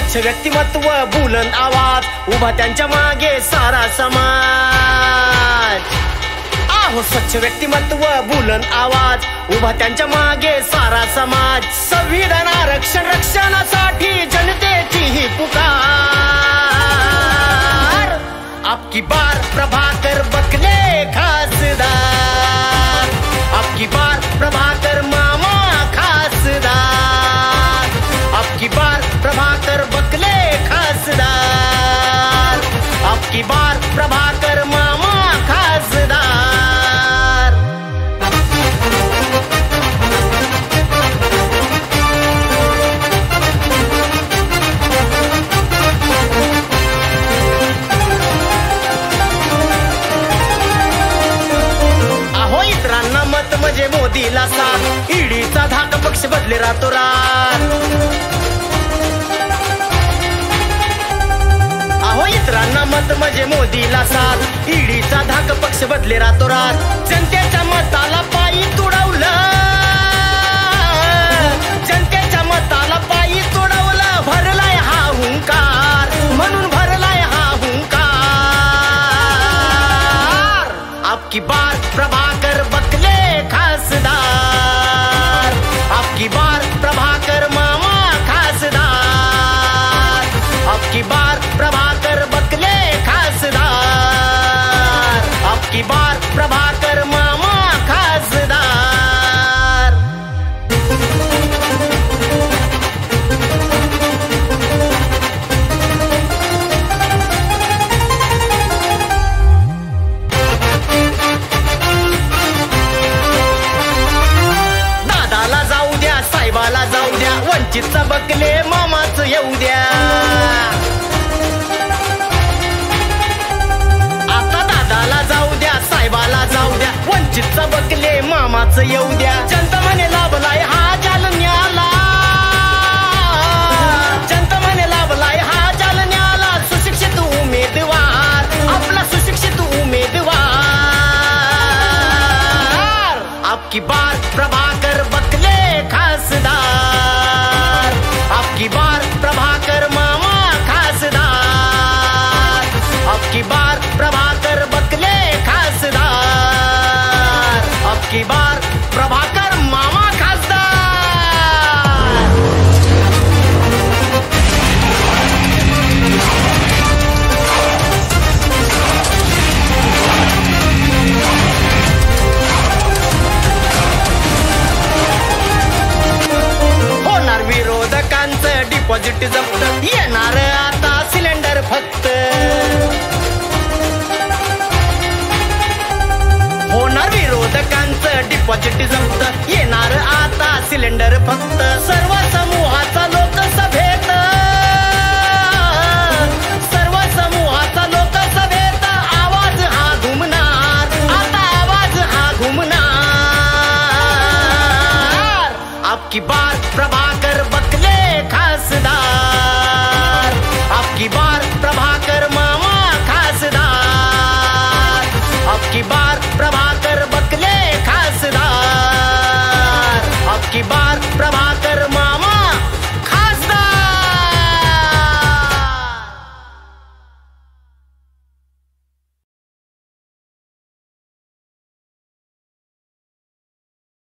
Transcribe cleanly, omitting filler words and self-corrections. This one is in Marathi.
स्वच्छ व्यक्तिमत्व बुलंद आवाज उभा त्यांच्या मागे सारा समाज। आहो स्वच्छ व्यक्तिमत्व बुलंद आवाज उभा त्यांच्या मागे सारा समाज। संविधान आरक्षण रक्षणासाठी जनतेची ही पुकार। आपकी बार प्रभाकर बकले खासदार, आपकी बार प्रभाकर मामा खासदार, आपकी बार प्रभाकर बकले खासदार, आपकी बार प्रभाकर मामा खासदार। आहो इतरांना मत म्हणजे मोदीला साथ, ईडीचा धाक पक्ष बदले रातोरात। आहो इतरांना मत म्हणजे मोदीला साथ, ईडीचा धाक पक्ष बदले रातोरात। जनतेच्या मताला पायी तुडवलं, जनतेच्या मताला पायी तुडवलं। भरलाय हा हुंकार, म्हणून भरलाय हा हुंकार। आपकी बार प्रभाकर बकले खासदार, आपकी बार प्रभाकर मामा खासदार, आपकी बार प्रभाकर बकले खासदार, आपकी बार प्रभाकर मामा खासदार। दादाला जाऊ द्या, साहेबाला जाऊ द्या, वंचितचा बकले मामाच येऊ द्या। आता दादाला जाऊ द्या, साहेबाला जाऊ द्या, वंचितचा बकले मामाच येऊ द्या। जनता म्हणे लाभलाय हा जालन्याला, जनता म्हणे लाभलाय हा जालन्याला। सुशिक्षित उमेदवार, आपला सुशिक्षित उमेदवार। आपकी बार प्रभाकर बकले खासदार, आपकी बार प्रभाकर मामा खासदार, आपकी बार प्रभाकर बकले खासदार, आपकी बार प्रभाकर मामा खासदार। होणार विरोधकांचं डिपॉझिट जप्त, येणार आता सिलेंडर फक्त। होणार विरोधकांचं डिपॉझिट जप्त, येणार आता सिलेंडर फक्त। सर्व समूहाचा लोकसभेत, सर्व समूहाचा लोकसभेत आवाज हा घुमणार, आता आवाज हा घुमणार। आपकी बार प्रभाकर बकले खासदार, आपकी बार प्रभाकर मामा खासदार, आपकी बार प्रभाकर बकले खासदार, आपकी बार प्रभाकर